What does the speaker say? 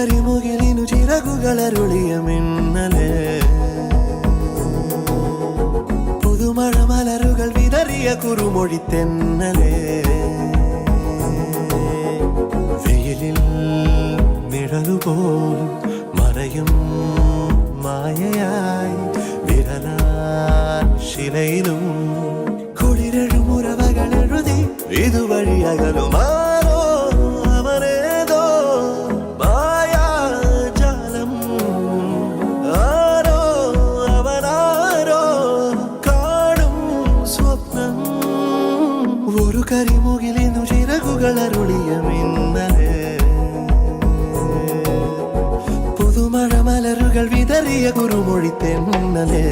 കരിമുകിലിനു ചിറകുകളരുളിയ മിന്നലേ പുതുമഴ മലരുകൾ വിതറിയ കുറുമൊഴി തെന്നലേ വെയിലിൽ നിഴലുപോൽ മറയും മായയായി വിരലാൽ ശിലയിലും കുളിരഴുമുറവകൾ എഴുതി ഇതുവഴി അകലുമാറോ അവനേതോ മായാജാലം ആരോ അവനാരോ കാണും സ്വപ്നം ഒരു കരിമുകിലിനു ചിറകുകളരുളിയ മിന്നലേ പുതുമഴ മലരുകൾ വിതറിയ കുറുമൊഴി തെന്നലേ